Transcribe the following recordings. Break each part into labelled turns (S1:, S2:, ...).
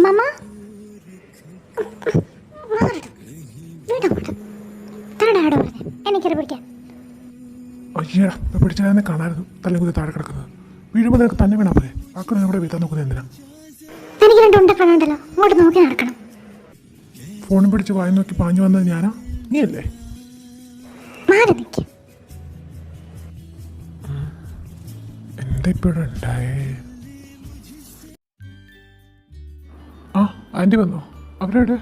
S1: Mama?
S2: അയ്യടാ പിടിച്ചാൽ കാണാമായിരുന്നു തല്ലും കുതി താഴെ കിടക്കുന്നത്. വീഴുമ്പോൾ നിനക്ക് തന്നെ വേണം പോലെ ആക്കൾ നമ്മുടെ വീട്ടാൻ നോക്കുന്നത് എന്തിനാ?
S1: എനിക്ക് രണ്ടുണ്ട കാണണ്ടല്ലോ, അങ്ങോട്ട് നോക്കി നടക്കണം.
S2: ഫോണും പിടിച്ച് വായി നോക്കി പാഞ്ഞു വന്നത് ഞാനാ, നീ അല്ലേ? എന്താ ഇപ്പോഴും ഉണ്ടായേ? ആ ആൻറ്റി വന്നോ? അവരെവിടെ?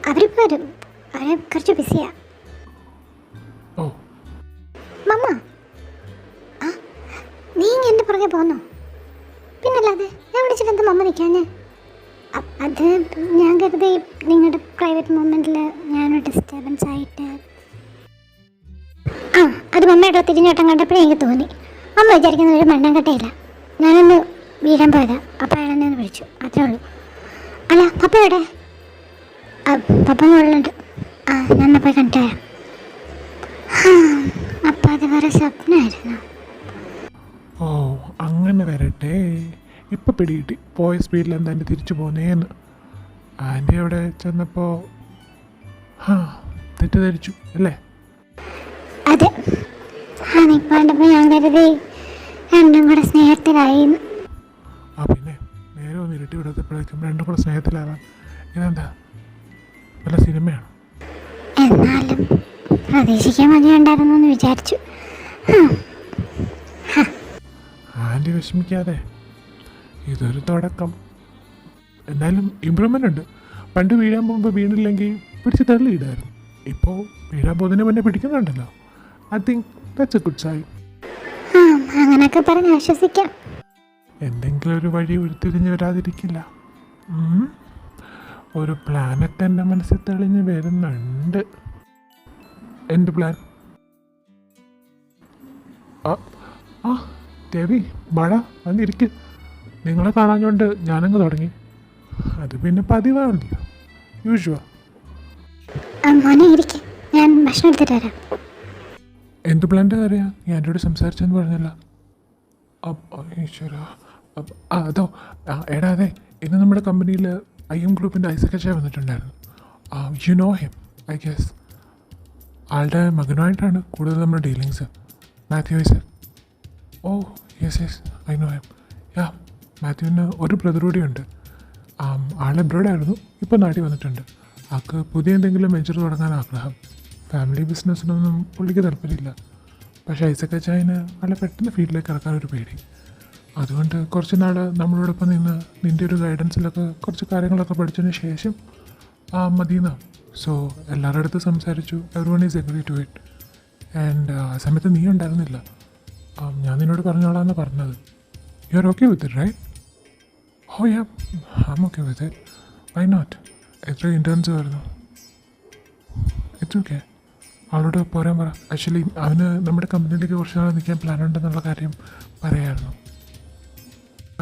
S1: അവരിപ്പോ വരും, അവരെ കുറച്ച് ബിസിയാ.
S2: ഓ
S1: മമ്മ, നീ എൻ്റെ പുറകെ പോന്നോ? പിന്നല്ലാതെ ഞാൻ വിളിച്ചിട്ട് എന്താ മമ്മ നിൽക്കാഞ്ഞേ? അത് ഞാൻ കരുതി നിങ്ങളുടെ പ്രൈവറ്റ് മൊമെൻറ്റിൽ ഞാനൊരു ഡിസ്റ്റർബൻസ് ആയിട്ട്. അത് മമ്മയുടെ തിരിഞ്ഞോട്ടം കണ്ടപ്പോഴേ എനിക്ക് തോന്നി അമ്മ വിചാരിക്കുന്ന ഒരു മണ്ണാങ്കട്ടയില്ല. ഞാനൊന്ന് വീഴാൻ പോയതാ, അപ്പം അയാളെന്നെ ഒന്ന് വിളിച്ചു, അത്രേ ഉള്ളൂ. അല്ല പപ്പ എവിടെ? പപ്പ മുകളിലുണ്ട്. ഞാൻ പോയി കണ്ടിട്ട് വരാം. അപ്പം അത് വേറെ സ്വപ്നമായിരുന്നു.
S2: ഓ അങ്ങനെ വരട്ടെ. ഇപ്പം പിടികിട്ടി പോയ സ്പീഡിൽ എന്താ എൻ്റെ തിരിച്ചു പോന്നേന്ന്. ആൻറ്റി അവിടെ ചെന്നപ്പോൾ തെറ്റിദ്ധരിച്ചു അല്ലേ?
S1: അതെ, നീ കണ്ടപ്പോൾ ഞാൻ കരുതി രണ്ടും കൂടെ സ്നേഹത്തിലായി.
S2: പിന്നെ നേരെ ഒന്ന് ഇരുട്ടി വിടത്തപ്പോഴേക്കും രണ്ടും കൂടെ സ്നേഹത്തിലാവാൻ ഇതെന്താ വല്ല സിനിമയാണ്?
S1: എന്നാലും പ്രതീക്ഷിക്കാൻ മതിയുണ്ടായിരുന്നു എന്ന് വിചാരിച്ചു.
S2: ആൻറ്റി വിഷമിക്കാതെ, ഇതൊരു തുടക്കം. എന്നാലും ഇമ്പ്രൂവ്മെൻ്റ് ഉണ്ട്. പണ്ട് വീഴാൻ പോകുമ്പോൾ വീണില്ലെങ്കിൽ പിടിച്ച് തള്ളിയിടായിരുന്നു. ഇപ്പോൾ വീഴാൻ പോകുന്നതിന് മുന്നേ പിടിക്കുന്നുണ്ടല്ലോ. I think that's a good sign.
S1: അങ്ങനെയൊക്കെ പറഞ്ഞ് ആശ്വസിക്കാം.
S2: എന്തെങ്കിലും ഒരു വഴി ഉരുത്തിരിഞ്ഞ് വരാതിരിക്കില്ല. ഒരു പ്ലാനൊക്കെ എൻ്റെ മനസ്സിൽ തെളിഞ്ഞ് വരുന്നുണ്ട്. എന്ത് പ്ലാൻ? ദേവി, മഴ വന്നിരിക്കും. നിങ്ങളെ കാണാഞ്ഞോണ്ട് ഞാനങ്ങ് തുടങ്ങി. അത് പിന്നെ പതിവാണല്ലോ, യൂഷ്വൽ.
S1: ഞാൻ ഭക്ഷണം എടുത്തിട്ട് വരാം.
S2: എന്ത് പ്ലാൻ്റെ കാര്യമാണ്? നീ എൻ്റെ കൂടെ സംസാരിച്ചെന്ന് പറഞ്ഞല്ല. ഈശ്വര, അതോ എടാ അതെ, ഇന്ന് നമ്മുടെ കമ്പനിയിൽ IM ഗ്രൂപ്പിൻ്റെ ഐസക് വന്നിട്ടുണ്ടായിരുന്നു. You know him I guess. ആളുടെ മകനുമായിട്ടാണ് കൂടുതൽ നമ്മുടെ dealings. Mathew Isaac. Oh yes yes, I know him. Yeah, മാത്യുവിന് ഒരു ബ്രദർ കൂടിയുണ്ട്. ആൾ എബ്രോഡായിരുന്നു, ഇപ്പോൾ നാട്ടിൽ വന്നിട്ടുണ്ട്. ആൾക്ക് പുതിയ എന്തെങ്കിലും വെഞ്ചർ തുടങ്ങാൻ ആഗ്രഹം. ഫാമിലി ബിസിനസ്സിനൊന്നും പുള്ളിക്ക് താല്പര്യമില്ല. പക്ഷേ ഐസക് അച്ചായന് ആളെ പെട്ടെന്ന് ഫീൽഡിലേക്ക് ഇറക്കാനൊരു പേടി. അതുകൊണ്ട് കുറച്ച് നാൾ നമ്മളോടൊപ്പം നിന്ന് നിൻ്റെ ഒരു ഗൈഡൻസിലൊക്കെ കുറച്ച് കാര്യങ്ങളൊക്കെ പഠിച്ചതിന് ശേഷം മതിയെന്ന്. സോ എല്ലാവരുടെ അടുത്ത് സംസാരിച്ചു. Every one is agree to it. And ആ സമയത്ത് നീ ഉണ്ടായിരുന്നില്ല. ഞാൻ നിന്നോട് പറഞ്ഞോളാന്ന് പറഞ്ഞത്. You are okay with it right? Oh yeah, I am okay with it. Why not? എത്ര ഇൻറ്റേൺസ് വരുന്നു? It's okay. അവളോട് പോരാൻ പറ. ആക്ച്വലി അവന് നമ്മുടെ കമ്പനിയിലേക്ക് കുറച്ച് നാൾ നിൽക്കാൻ പ്ലാൻ ഉണ്ടെന്നുള്ള കാര്യം പറയായിരുന്നു.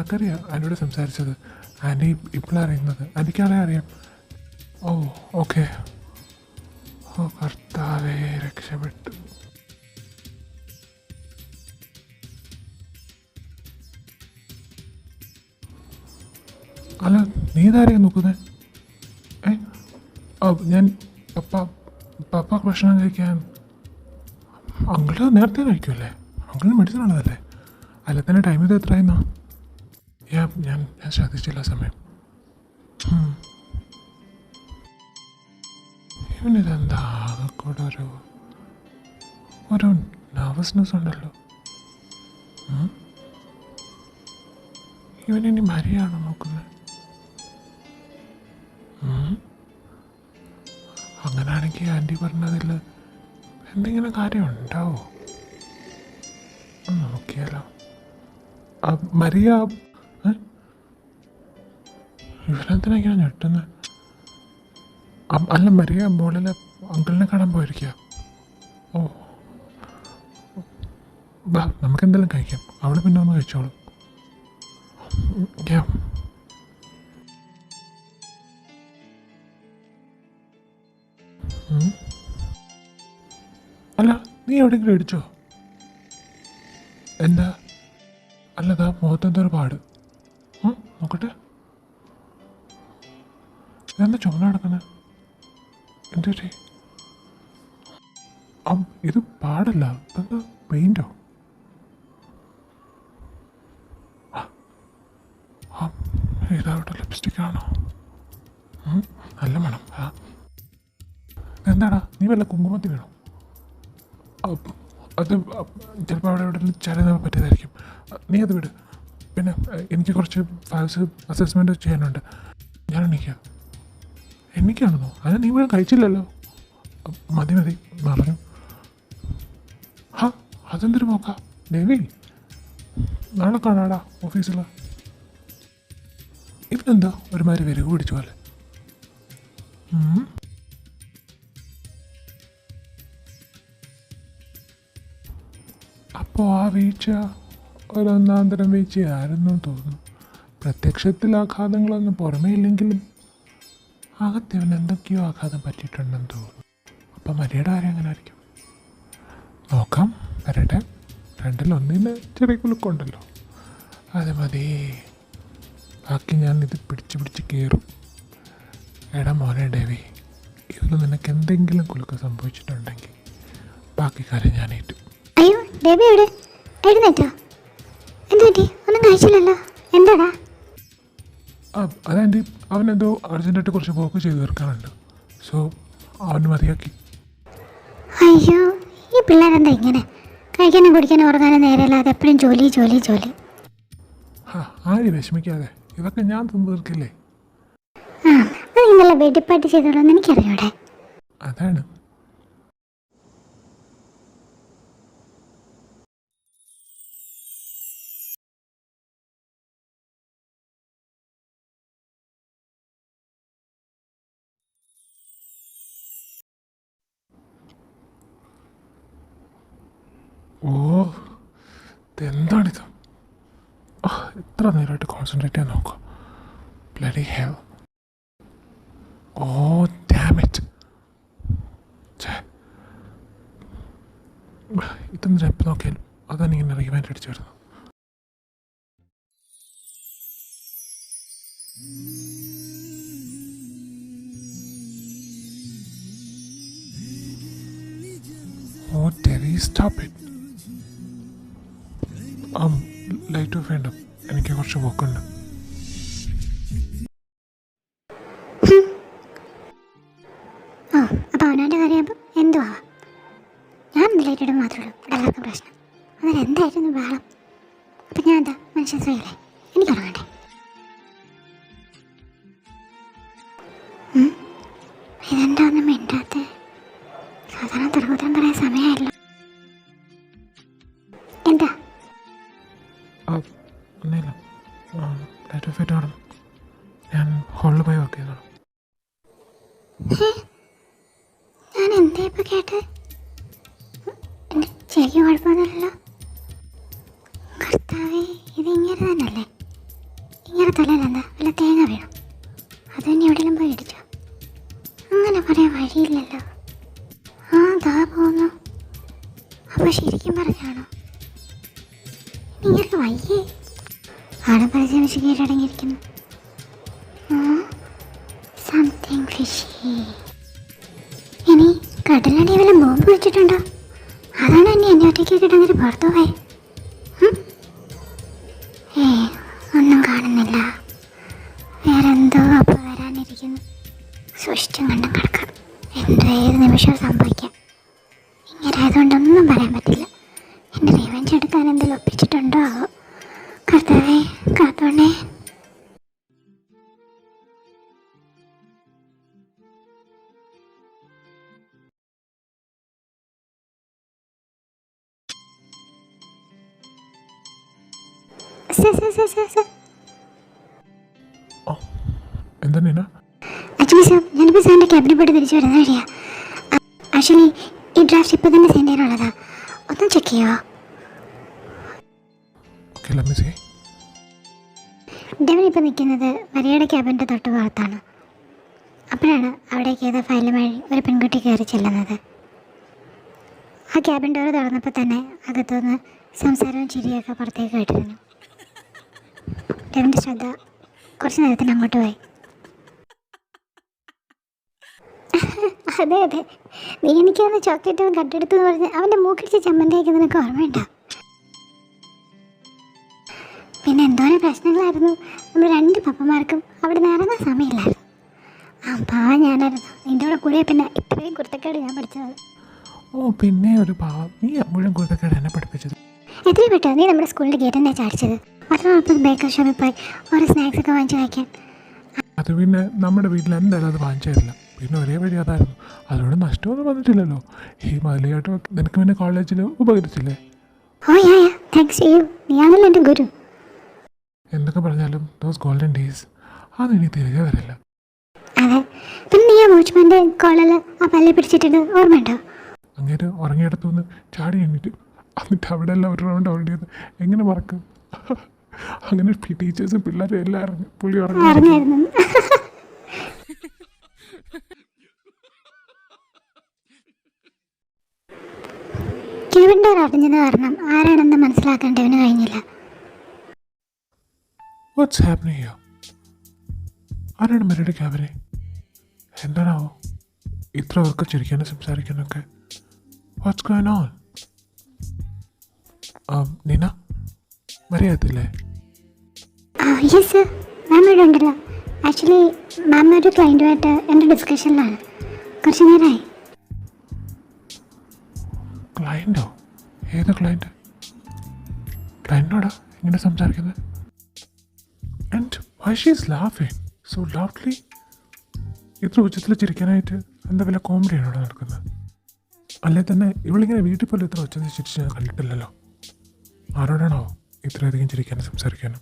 S2: ആർക്കറിയാം ആൻറ്റിയോട് സംസാരിച്ചത്? ആൻറ്റി ഇപ്പോഴാണ് അറിയുന്നത്. ആൻറ്റിക്കാളെ അറിയാം. ഓ ഓക്കെ. ഓ കർത്താവേ, രക്ഷപ്പെട്ടു. അല്ല, നീ ഇതാരെയാണ് നോക്കുന്നത്? ഞാൻ പപ്പ ഭക്ഷണം കഴിക്കാൻ. അങ്കിള് നേരത്തെ കഴിക്കുമല്ലേ? അങ്കിളിന് മെഡിസിൻ ഉള്ളതല്ലേ? അല്ല തന്നെ ടൈം ഇത് എത്രയായിരുന്നോ? ഞാൻ ശ്രദ്ധിച്ചില്ല സമയം. ഇവനിതെന്താ കൂടെ ഒരു നെർവസ്നെസ് ഉണ്ടല്ലോ. ഇവനിനി മരിയാണോ നോക്കുന്നത്? അങ്ങനാണെങ്കിൽ ആൻറ്റി പറഞ്ഞതിൽ എന്തെങ്കിലും കാര്യം ഉണ്ടാവോ? നോക്കിയാലോ. മരിയ ഇവരെന്തിനാ ഇങ്ങനെ ഞെട്ടുന്നത്? അല്ല, മരിയ മോളിലെ അങ്കിളിനെ കാണാൻ പോയിരിക്കുക. ഓ ബാ, നമുക്കെന്തെങ്കിലും കഴിക്കാം. അവൾ പിന്നെ ഒന്ന് കഴിച്ചോളും. നീ എവിടെയെങ്കിലും ഇടിച്ചോ? എന്താ? അല്ലതാ മുഖത്തെന്തൊരു പാട്. നോക്കട്ടെ. ഇതെന്താ ചുമന്ന നടക്കുന്നത്? എന്താ ചെയ്? ഇത് പാടല്ല, ഇതെന്താ പെയിൻറ്റോ? ഇതാവട്ടെ, ലിപ്സ്റ്റിക്കാണോ? നല്ല മണം. എന്താടാ, നീ വല്ല കുങ്കുമത്തിൽ വീണോ? അത് ചിലപ്പോൾ അവിടെ എവിടെ ചരഞ്ഞ പറ്റിയതായിരിക്കും. നീ അത് വിട്. പിന്നെ എനിക്ക് കുറച്ച് ഫാൽസ് അസസ്മെൻറ്റ് ചെയ്യാനുണ്ട്. ഞാൻ എണ്ണിക്കാണെന്നോ? അത് നീ മുഴുവൻ കഴിച്ചില്ലല്ലോ. മതി പറഞ്ഞു. അതെന്തൊരു നോക്കാം ദേവി. നാളെ കാണാടാ ഓഫീസിൽ. ഇവനെന്താ ഒരുമാതിരി വിരകു പിടിച്ചു പോലെ. അപ്പോൾ ആ വീഴ്ച ഒരൊന്നാന്തരം വീഴ്ചയായിരുന്നു തോന്നുന്നു. പ്രത്യക്ഷത്തിൽ ആഘാതങ്ങളൊന്നും പുറമേ ഇല്ലെങ്കിലും അകത്തവൻ എന്തൊക്കെയോ ആഘാതം പറ്റിയിട്ടുണ്ടെന്ന് തോന്നുന്നു. അപ്പം മരിയുടെ കാര്യം അങ്ങനെ ആയിരിക്കും. നോക്കാം, വരട്ടെ. രണ്ടിലൊന്നിന് ചെറിയ കുലുക്കമുണ്ടല്ലോ, അത് മതി. ബാക്കി ഞാൻ ഇത് പിടിച്ച് കയറും. എടാ മോനെ ഡേവി, ഇതിൽ നിനക്ക് എന്തെങ്കിലും കുലുക്കം സംഭവിച്ചിട്ടുണ്ടെങ്കിൽ ബാക്കി കാര്യം ഞാൻ ഏറ്റു.
S1: അയ്യോ ഡേവി എവിടെ? എഴുന്നേറ്റോ? എന്ത് പറ്റി? ഒന്നും കഴിച്ചില്ലല്ലോ. എന്താടാ?
S2: അതാൻറ്റി, അവനെന്തോ അർജൻറ്റായിട്ട് കുറച്ച് വർക്ക് ചെയ്ത് തീർക്കാനുണ്ട്. സോ അവന് മതിയാക്കി.
S1: അയ്യോ, ഈ പിള്ളേരെന്താ ഇങ്ങനെ? കഴിക്കാനും കുടിക്കാനും ഉറങ്ങാനും നേരമില്ലാതെ എപ്പോഴും ജോലി.
S2: ആര് വിഷമിക്കാതെ, ഇതൊക്കെ ഞാൻ തിന്നു തീർക്കില്ലേ.
S1: അത് ഇന്നലെ വെടിപ്പാട്ട് ചെയ്തോളൂ എനിക്കറിയൂടെ.
S2: അതാണ്. എന്താണിത്? എത്ര നേരമായിട്ട് കോൺസെൻട്രേറ്റ് ചെയ്യാൻ നോക്കാം. Bloody hell. Damn it. ഇതൊന്നും എപ്പോൾ നോക്കിയാലും അതാണ് ഇങ്ങനെ റിവൈൻഡ് അടിച്ചു വരുന്നത്. Devi, stop it. Light of വേണ്ട, എനിക്ക് കുറച്ച് വോക്കുണ്ട്.
S1: അപ്പോൾ അവനവൻ്റെ കാര്യമാകുമ്പോൾ എന്തു ആവാം. ഞാൻ ലൈറ്റ് ഇടും മാത്രമേ ഉള്ളൂ ഇവിടെ എല്ലാവർക്കും പ്രശ്നം. അതിന് എന്തായിരുന്നു ബഹളം? അപ്പം ഞാൻ എന്താ മനുഷ്യൻ സ്ത്രീയല്ലേ? എനിക്ക് ഉറങ്ങണ്ടേ? ഇതെന്താ ഒന്നും മിണ്ടാത്ത? സാധാരണ തർക്കൂത്തരം പറയാൻ സമയമായല്ലോ. എന്താ?
S2: ഒന്നുമില്ല, ലൈറ്റ് ഓഫ് ആയിട്ട് കാണും. ഞാൻ ഹോളിൽ പോയി വർക്ക് ചെയ്തോളാം.
S1: ഞാൻ എന്താ ഇപ്പം കേട്ട്? എൻ്റെ ചെറിയ കുഴപ്പമൊന്നുമില്ലല്ലോ. കർത്താവേ, ഇത് ഇങ്ങനെ തന്നെയല്ലേ? ഇങ്ങനെ തലയിലെന്താ വല്ല തേങ്ങ വീണു? അത് തന്നെ എവിടെയെങ്കിലും പോയി ഇടിച്ചോ? അങ്ങനെ പറയാൻ വഴിയില്ലല്ലോ. ദാ പോകുന്നു. അപ്പോൾ ശരിക്കും പറഞ്ഞാണോ? നിങ്ങൾക്ക് വയ്യേ? ആടെ പരിചയമിച്ച് കീഴടങ്ങിയിരിക്കുന്നു. Something fishy. ഇനി കടലടി വല്ല ബോംബ് വെച്ചിട്ടുണ്ടോ? അതാണ് എന്നെ ഒറ്റയ്ക്ക് കിട്ടുന്നൊരു പുറത്തു പോയി. ഒന്നും കാണുന്നില്ല. വേറെന്തോ അപ്പോൾ വരാനിരിക്കുന്നു. സൂക്ഷിച്ചും കണ്ടും കിടക്കാം. എന്തോ ഏത് നിമിഷവും സംഭവിക്കാം. ഇങ്ങനെ ആയതുകൊണ്ടൊന്നും പറയാൻ പറ്റില്ല. എൻ്റെ റിവെഞ്ച് എടുക്കാൻ എന്തെങ്കിലും ഒപ്പിച്ചിട്ടുണ്ടോ ആവോ? കർത്താവേ, കാത്തോണേ.
S2: എന്താ നീന?
S1: ആക്ച്വലി സാർ, ഞാനിപ്പോൾ സാറിൻ്റെ ക്യാബിനിൽ പോയിട്ട് തിരിച്ചു വരുന്ന വഴിയാ. ആക്ച്വലി ഈ ഡ്രാഫ്റ്റ് ഇപ്പോൾ തന്നെ സെൻഡ് ചെയ്യാനുള്ളതാ. ഒന്ന് ചെക്ക് ചെയ്യുമോ? ഡെവൻ ഇപ്പോൾ നിൽക്കുന്നത് മരിയയുടെ ക്യാബിൻ്റെ തൊട്ട് പുറത്താണ്. അപ്പോഴാണ് അവിടേക്ക് ഏതോ ഫയലുമായി ഒരു പെൺകുട്ടി കയറി ചെല്ലുന്നത്. ആ ക്യാബിൻ ഡോർ തുറന്നപ്പോൾ തന്നെ അകത്തുനിന്ന് സംസാരവും ചിരിയൊക്കെ പുറത്തേക്ക് കേട്ടിരുന്നു. രവിൻ്റെ ശ്രദ്ധ കുറച്ച് നേരത്തിന് അങ്ങോട്ട് പോയി. അതെ അതെ, നീ എനിക്കന്ന് ചോക്ലേറ്റ് കട്ടെടുത്തു എന്ന് പറഞ്ഞ് അവൻ്റെ മൂക്കിടിച്ച് ചമ്മന്തിയൊക്കെ നിനക്ക് ഓർമ്മയുണ്ടോ? പിന്നെ എന്തോരം പ്രശ്നങ്ങളായിരുന്നു. നമ്മൾ 2 പപ്പമാർക്കും അവിടെ നിന്ന് ഇറങ്ങാൻ സമയമില്ലായിരുന്നു. ആ പാവം ഞാനായിരുന്നു. നിൻ്റെ കൂടെ കൂടിയ പിന്നെ ഇത്രയും കുരുത്തക്കേട് ഞാൻ പഠിച്ചത്.
S2: ഓ പിന്നെ ഒരു പാവം, നീ മുഴുവൻ കുരുത്തക്കേട് എന്നെ പഠിപ്പിച്ചത്.
S1: എത്രയും പെട്ടോ നീ നമ്മുടെ സ്കൂളിൻ്റെ ഗേറ്റിൻ്റെ ചാടിച്ചത്. അതിനോടൊപ്പം ബേക്കർ ഷോപ്പിൽ പോയി ഓരോ സ്നാക്സ് ഒക്കെ വാങ്ങിച്ച് കഴിക്കാൻ.
S2: അത് പിന്നെ നമ്മുടെ വീട്ടിൽ എന്തായാലും അത് വാങ്ങിച്ചു തരില്ല. പിന്നെ ഒരേ വഴി അതായിരുന്നു. അതുകൊണ്ട് നഷ്ടമൊന്നും വന്നിട്ടില്ലല്ലോ. ഈ മലയാട്ടം നിനക്ക് പിന്നെ കോളേജിൽ ഉപകരിച്ചില്ലേ?
S1: ഓ യാ യാ, താങ്ക്സ് ടു യു. നീയാണല്ലോ എൻ്റെ ഗുരു.
S2: എന്തൊക്കെ പറഞ്ഞാലും ദോസ് ഗോൾഡൻ ഡേയ്സ് അതിനി തിരികെ വരില്ല.
S1: അതെ, പിന്നെ നീ ആ വാച്ച്മാൻ്റെ കോളിൽ ആ പല്ലെ പിടിച്ചിട്ടുണ്ട് ഓർമ്മയുണ്ടോ?
S2: അങ്ങേര് ഉറങ്ങിയെടുത്തുനിന്ന് ചാടി എണ്ണിട്ട് എന്നിട്ട് അവിടെ എല്ലാം ഒരു റൗണ്ട് ഓടിയത് എങ്ങനെ മറക്കും? അങ്ങനെ ടീച്ചേഴ്സും പിള്ളേരും എല്ലാം അറിഞ്ഞു പുള്ളി
S1: അറിഞ്ഞായിരുന്നു. ക്യാബിൻ ഡോർ അടഞ്ഞത് കാരണം ആരാണെന്ന് മനസ്സിലാക്കേണ്ടവന് കഴിഞ്ഞില്ല.
S2: What's happening here? ആരാണ് മരിയുടെ ക്യാബിനെ? എന്താണാവോ ഇത്ര അവർക്ക് ചിരിക്കാനും സംസാരിക്കാനൊക്കെ? What's going on? നീന മരിയത്തില്ലേ?
S1: യെസ് സർ, മാം ഇവിടെ ഉണ്ടല്ലോ. ആക്ച്വലി മാം ഒരു ക്ലയൻറ്റുമായിട്ട് എൻ്റെ ഡിസ്കഷനിലാണ്. കുറച്ച് നേരമായി.
S2: ക്ലയൻറ്റോ? ഏത് ക്ലയൻറ്റ്? ക്ലയൻറ്റിനോടാ ഇങ്ങനെ സംസാരിക്കുന്നത്? ആൻഡ് വൈ ഷീ ഈസ് ലാഫിങ് സോ ലൗഡ്ലി? ഇത്ര ഉച്ചത്തിൽ ചിരിക്കാനായിട്ട് എന്താ വല്ല കോമഡിയാണ് ഇവിടെ നടക്കുന്നത്? അല്ലേ തന്നെ ഇവളിങ്ങനെ വീട്ടിൽ പോലും ഇത്ര ഉച്ചത്തിൽ ചിരിച്ച് ഞാൻ കണ്ടിട്ടില്ലല്ലോ. ആരോടാണോ ഇത്രയധികം ചിരിക്കാനും സംസാരിക്കാനും?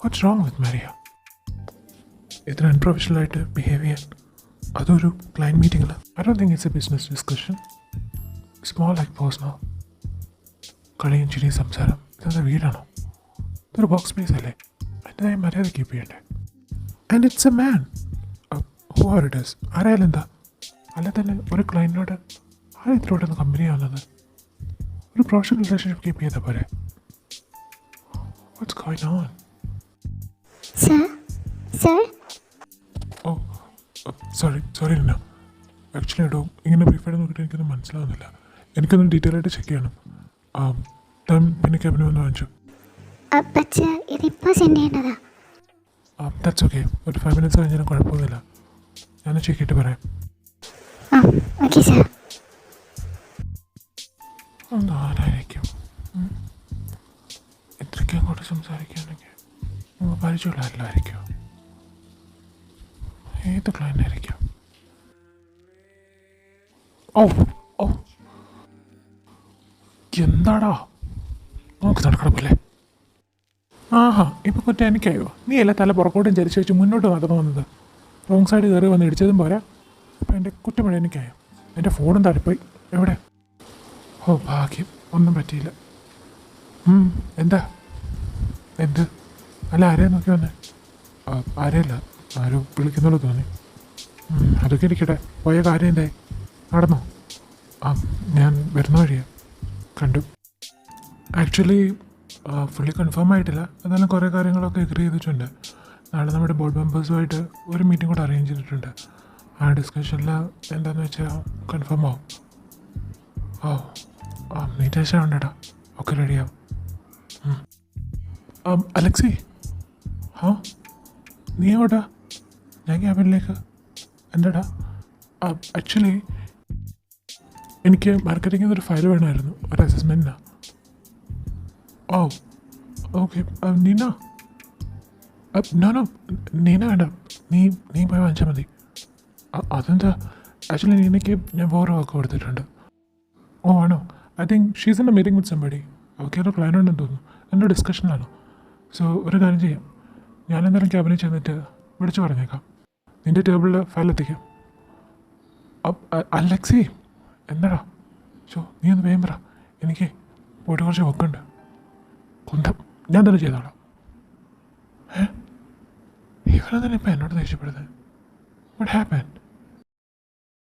S2: What's wrong with Maria? ഇത്ര അൺപ്രൊഫഷണലായിട്ട് ബിഹേവ് ചെയ്യാൻ, അതൊരു ക്ലയൻറ്റ് മീറ്റിങ്ങിൽ. I don't think it's A business discussion. It's more like personal. കളിയും ചിരിയും സംസാരം. ഇതെന്താ വീടാണോ? ഇതൊരു ബോക്സ് സ്പേസ് അല്ലേ? അതിൻ്റെതായ മര്യാദ കീപ്പ് ചെയ്യണ്ടേ? And it's a man, who are it is. ആരായാലും എന്താ? അല്ല തന്നെ ഒരു ക്ലയൻറ്റിനോട് ആരും ഇത്രയോടൊന്ന് കമ്പനി ആവുന്നത്? ഒരു പ്രൊഫഷണൽ റിലേഷൻഷിപ്പ് കീപ്പ് ചെയ്താൽ പോരെ? What's going on?
S1: Sir sir
S2: oh sorry നിന്ന. ആക്ച്വലി കേട്ടോ ഇങ്ങനെ ബ്രീഫായിട്ട് നോക്കിയിട്ട് എനിക്കൊന്നും മനസ്സിലാവുന്നില്ല. എനിക്കൊന്ന് ഡീറ്റെയിൽ ആയിട്ട് ചെക്ക് ചെയ്യണം. പിന്നെ ക്യാബിന് വന്ന് വാങ്ങിച്ചു.
S1: പക്ഷേ ഇതിപ്പോൾ സെൻഡ് ചെയ്യേണ്ടതാ?
S2: That's okay. ഒരു 5 minutes കഴിഞ്ഞാലും കുഴപ്പമൊന്നുമില്ല. ഞാൻ ചെക്ക് ചെയ്തിട്ട് പറയാം.
S1: Okay sir.
S2: ആരായിരിക്കും ഇത്രയ്ക്ക് അങ്ങോട്ട് സംസാരിക്കുകയാണെങ്കിൽ? പരിചയമുള്ള ആരില്ലായിരിക്കും? ഏത് ക്ലയൻ്റ് ആയിരിക്കും? ഓ ഓ എന്താടാ നോക്ക് നടക്കണപ്പോലെ? ആഹാ, ഇപ്പം കുറ്റം എനിക്കായോ? നീ അല്ല തല പുറകോട്ടും ചരിച്ച് വെച്ച് മുന്നോട്ട് നടന്നു വന്നത്. റോങ് സൈഡ് കയറി വന്ന് ഇടിച്ചതും പോരാ, ഇപ്പം എൻ്റെ കുറ്റമഴ എനിക്കായോ? എൻ്റെ ഫോണും തടിപ്പോയി. എവിടെ? ഓ ഭാഗ്യം, ഒന്നും പറ്റിയില്ല. എന്താ? എന്ത്? അല്ല ആരെയാ നോക്കി വന്നേ? ആരെയല്ല, ആരോ വിളിക്കുന്നുള്ളൂ തോന്നി. അതൊക്കെ ഇരിക്കട്ടെ. പോയ കാര്യം എന്തായി? നടന്നോ? ഞാൻ വരുന്ന വഴിയാണ് കണ്ടു. ആക്ച്വലി ഫുള്ളി കൺഫേം ആയിട്ടില്ല. എന്നാലും കുറേ കാര്യങ്ങളൊക്കെ എഗ്രി ചെയ്തിട്ടുണ്ട്. നാളെ നമ്മുടെ ബോർഡ് മെമ്പേഴ്സുമായിട്ട് ഒരു മീറ്റിംഗ് കൂടെ അറേഞ്ച് ചെയ്തിട്ടുണ്ട്. ആ ഡിസ്കഷനിൽ എന്താണെന്ന് വെച്ചാൽ കൺഫേം ആവും. നീ ടെൻഷൻ ഉണ്ടടാ, ഒക്കെ റെഡിയാവും. അലക്സി, നീ എവിടാ? ഞാൻ ക്യാബിനിലേക്ക്. എന്താടാ? ആക്ച്വലി എനിക്ക് മാർക്കറ്റിംഗിൽ ഒരു ഫയൽ വേണമായിരുന്നു, ഒരു അസസ്മെൻറ്റിനാണ്. ഓക്കെ. നീന? നോ നീന വേണ്ട, നീ പോയി വാങ്ങിച്ചാൽ മതി. അതെന്താ? ആക്ച്വലി നീനയ്ക്ക് ഞാൻ വേറെ വാക്ക് കൊടുത്തിട്ടുണ്ട്. ആണോ? I think she's in A meeting with somebody. അവർക്ക് ഏതോ പ്ലാൻ ഉണ്ടെന്ന് തോന്നുന്നു. എൻ്റെ ഡിസ്കഷനിലാണോ? സോ ഒരു കാര്യം ചെയ്യാം, ഞാൻ എന്തായാലും ക്യാബിനിൽ ചെന്നിട്ട് വിളിച്ചു പറഞ്ഞേക്കാം. നിൻ്റെ ടേബിളിൽ ഫയൽ എത്തിക്കാം. അലക്സി എന്താടാ? നീ ഒന്ന് വേഗം പറ, എനിക്ക് പോയിട്ട് കുറച്ച് വെക്കുന്നുണ്ട്. കുന്തം ഞാൻ തന്നെ ചെയ്തോളാം. ഇവരെ തന്നെ ഇപ്പം എന്നോട് ദേഷ്യപ്പെടുന്നത്? What happen?